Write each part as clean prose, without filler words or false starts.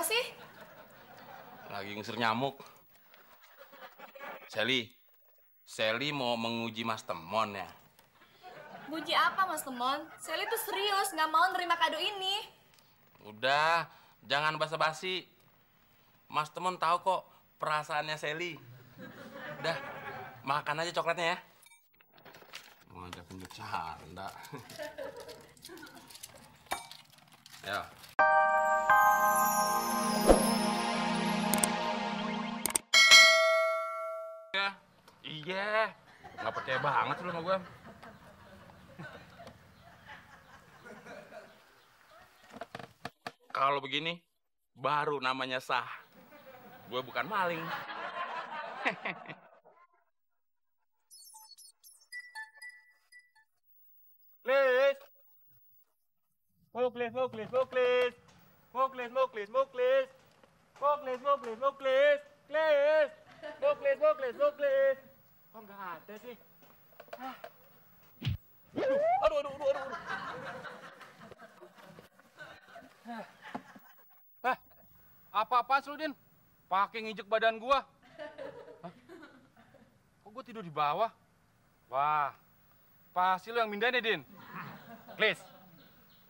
apa sih? Lagi ngusir nyamuk. Sally mau menguji Mas Temon ya? Muji apa, Mas Temon? Sally tuh serius, nggak mau nerima kado ini. Udah, jangan basa-basi. Mas Temon tahu kok perasaannya Sally. Udah, makan aja coklatnya ya. Mau ngajakin bercanda. Ya. Iya, nggak percaya banget lu sama gue. Kalau begini, baru namanya sah. Gue bukan maling. Muklis. Muklis, Muklis, Muklis. Muklis, Muklis, Muklis. Muklis, Muklis, Muklis. Klis. Muklis, Muklis, Muklis. Kok nggak ada sih? Aduh. Apa-apaan lu, Din? Pakai nginjek badan gua. Hah? Kok gua tidur di bawah? Wah, pasti lu yang mindahin ya, Din? Klis.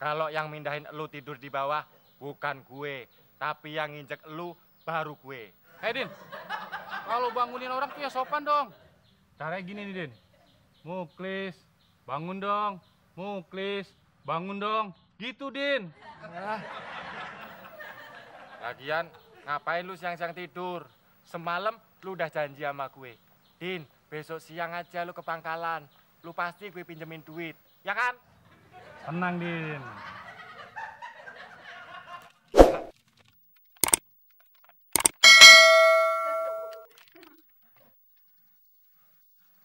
Kalau yang mindahin lu tidur di bawah bukan gue, tapi yang nginjek lu baru gue. Hei, Din. Kalau bangunin orang tuh ya sopan dong. Caranya gini nih, Din. Muklis, bangun dong. Muklis, bangun dong. Gitu, Din. Lagian, ngapain lu siang-siang tidur? Semalam lu udah janji sama gue. Din, besok siang aja lu ke pangkalan. Lu pasti gue pinjemin duit, ya kan? Tenang, Din.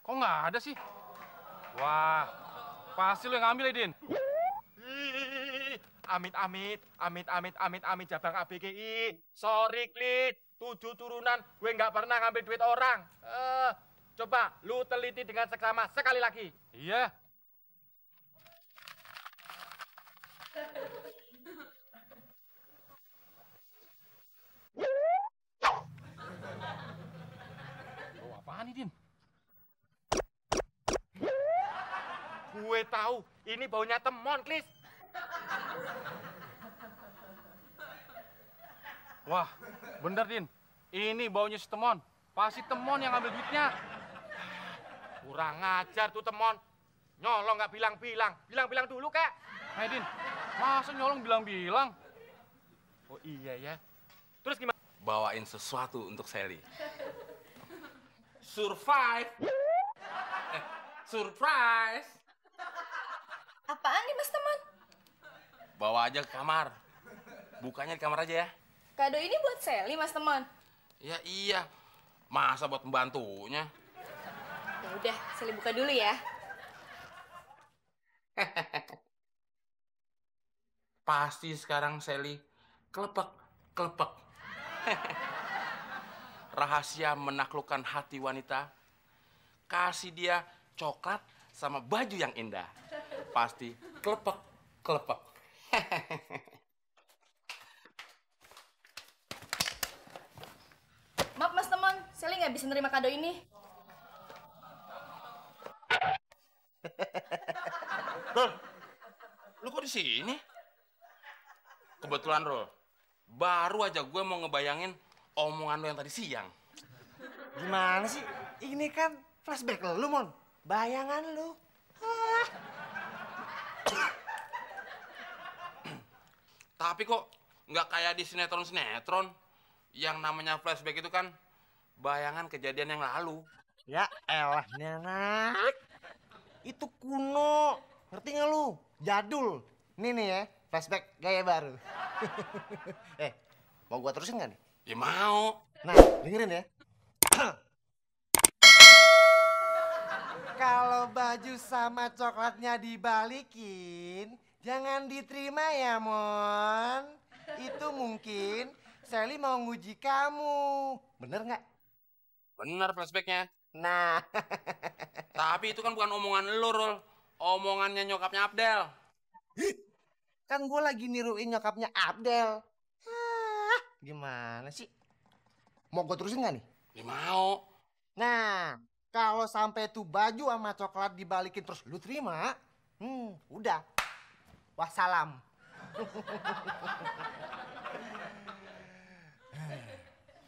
Kok nggak ada sih? Wah, pasti lu yang ngambil ya, Din. Amit Jabang ABGI. Sorry, Klis. 7 turunan gue nggak pernah ngambil duit orang. Coba lu teliti dengan seksama sekali lagi. Iya. Oh, apaan nih, Din? Gue tahu, ini baunya temon, Klis. Wah, bener, Din. Ini baunya si Temon. Pasti Temon yang ngambil duitnya. Kurang ajar tuh temon. Nyolong nggak bilang-bilang. Bilang-bilang dulu, kek. Hei, Din. Masa nyolong bilang-bilang? Oh iya ya. Terus gimana? Bawain sesuatu untuk Sally. Survive. Surprise. Apaan nih, Mas Temon? Bawa aja ke kamar. Bukanya di kamar aja ya. Kado ini buat Sally, Mas Temon. Ya iya. Masa buat pembantunya? Ya udah, Sally buka dulu ya. Pasti sekarang Sally kelepek. Rahasia menaklukkan hati wanita. Kasih dia coklat sama baju yang indah. Pasti kelepek. Maaf, Mas Temon. Sally nggak bisa nerima kado ini. Rol, lu kok di sini? Kebetulan, Rol. Baru aja gue mau ngebayangin omongan lu yang tadi siang. Gimana sih? Ini kan flashback lu, Mon. Bayangan lu. Tapi kok nggak kayak di sinetron-sinetron. Yang namanya flashback itu kan bayangan kejadian yang lalu. Ya elah, anak. Itu kuno. Ngerti nggak lu? Jadul. Nih ya, flashback gaya baru. Mau gua terusin nggak nih? Ya mau. Nah, dengerin ya. Kalau baju sama coklatnya dibalikin, jangan diterima ya, Mon. Itu mungkin Sally mau nguji kamu. Bener nggak? Bener flashbacknya. Nah. Tapi itu kan bukan omongan lu, Rol. Omongannya nyokapnya Abdel. Kan gue lagi niruin nyokapnya Abdel. Gimana sih? Mau gue terusin nggak nih? Ya mau. Nah, kalau sampai tuh baju sama coklat dibalikin terus lu terima, udah. Wassalam.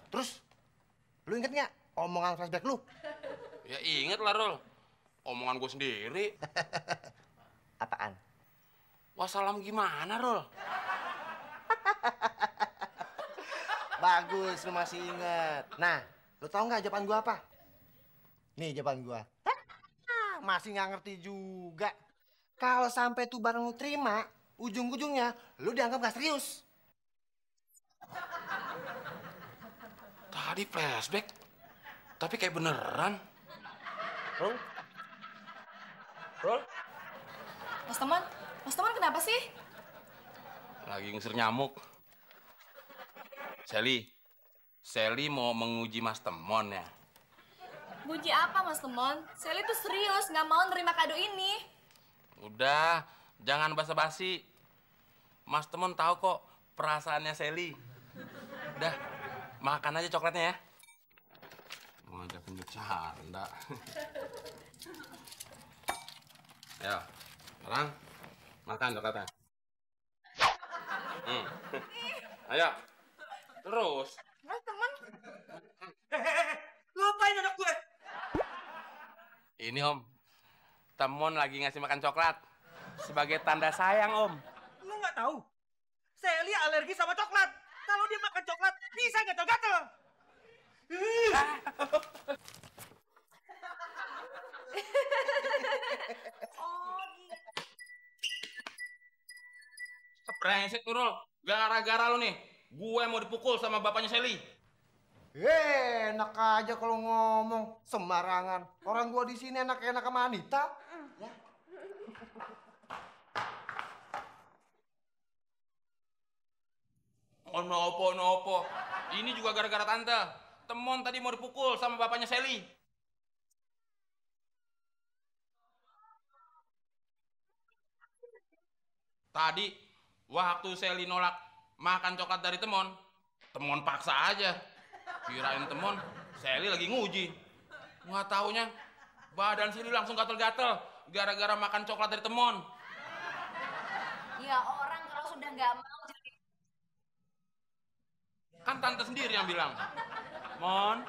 Terus, lu inget nggak omongan flashback lu? Ya inget lah, Rul. Omongan gue sendiri. Apaan? Wassalam gimana, Rul? Bagus, lu masih inget. Nah, lu tau nggak jawaban gua apa? Nih jawaban gua. Masih nggak ngerti juga. Kalau sampai tuh barang lu terima, ujung-ujungnya lu dianggap nggak serius. Tadi flashback, tapi kayak beneran. Rul? Mas Temon kenapa sih? Lagi ngusir nyamuk. Sally mau menguji Mas Temon ya? Muji apa Mas Temon? Sally tuh serius nggak mau nerima kado ini. Udah, jangan basa-basi. Mas Temon tahu kok perasaannya Sally. Udah, makan aja coklatnya ya. Mau ngajakin bercanda. Ayo, sekarang makan coklatnya. Ayo, terus. Mas Temon, Lu apain anak gue? Ini Om, Temon lagi ngasih makan coklat sebagai tanda sayang Om. Lu nggak tahu? Sally alergi sama coklat. Kalau dia makan coklat, bisa gatal-gatal. Brengsek tuh, Rul. Gara-gara lu nih, gue mau dipukul sama bapaknya Sally. Enak aja kalau ngomong sembarangan. Orang gua di sini enak-enak sama Anita. Ya. Oh nopo. Ini juga gara-gara tante. Temon tadi mau dipukul sama bapaknya Sally. Tadi waktu Sally nolak makan coklat dari Temon paksa aja. Kirain Temon, Sally lagi nguji. Nggak taunya badan Sally langsung gatel-gatel gara-gara makan coklat dari Temon. ya orang kalau sudah nggak mau jadi. Kan tante sendiri yang bilang, Mon,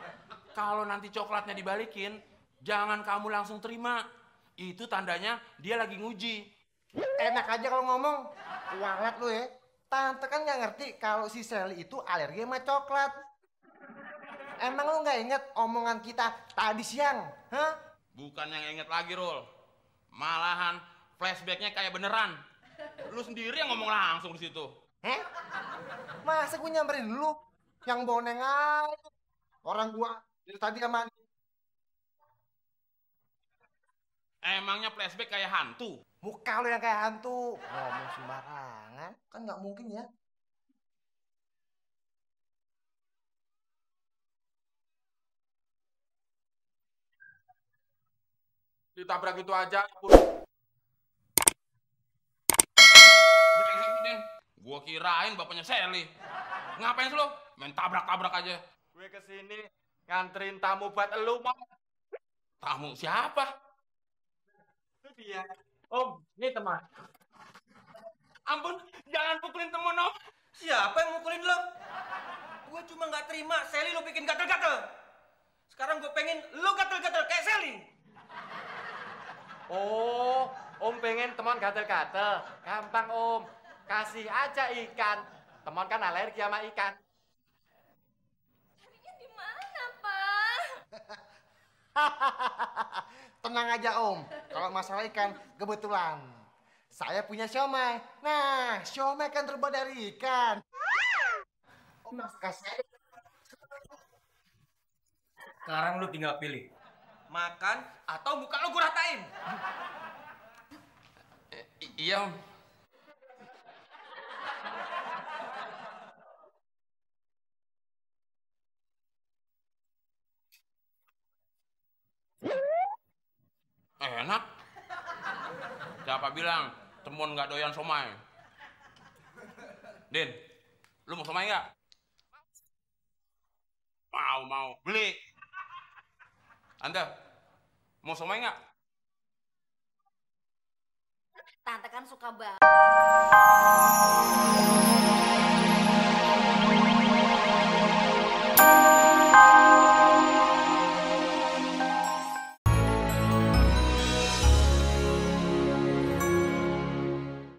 kalau nanti coklatnya dibalikin, jangan kamu langsung terima. Itu tandanya dia lagi nguji. Enak aja kalau ngomong. Kualat lu ya. Tante kan nggak ngerti kalau si Sally itu alergi sama coklat. Emang lu nggak inget omongan kita tadi siang? Hah? Bukan yang inget lagi, Rul. Malahan flashbacknya kayak beneran. Lu sendiri yang ngomong langsung di situ. Masa gue nyamperin lu? Yang boneng aja. Orang gua dari tadi sama Emangnya flashback kayak hantu? muka lu yang kayak hantu. Ngomong sembarangan. Kan nggak mungkin ya. Ditabrak gitu aja. Brengsek, Den. Gua kirain bapaknya Sally. Ngapain sih lo? Main tabrak-tabrak aja. Gue kesini nganterin tamu buat elu, Mon. Tamu siapa? Itu dia. Om, ini teman. Ampun, jangan pukulin Temon, Om. Siapa yang mukulin lo? Gue cuma nggak terima Sally lo bikin gatal-gatal. Sekarang gue pengen lo gatal-gatal kayak Sally. Oh, Om pengen teman gatel-gatel. Gampang, Om. Kasih aja ikan. Teman kan alergi sama ikan. Carinya di mana, Pak? Tenang aja Om. Kalau masalah ikan kebetulan saya punya siomay. Nah, siomay kan terbuat dari ikan. Om kasih. Sekarang lo tinggal pilih. Makan atau muka lo gue ratain. Iya, Om. Enak. Siapa bilang Temon nggak doyan somai? Din, lu mau somai nggak? mau beli. Anda mau somai nggak? Tante kan suka banget.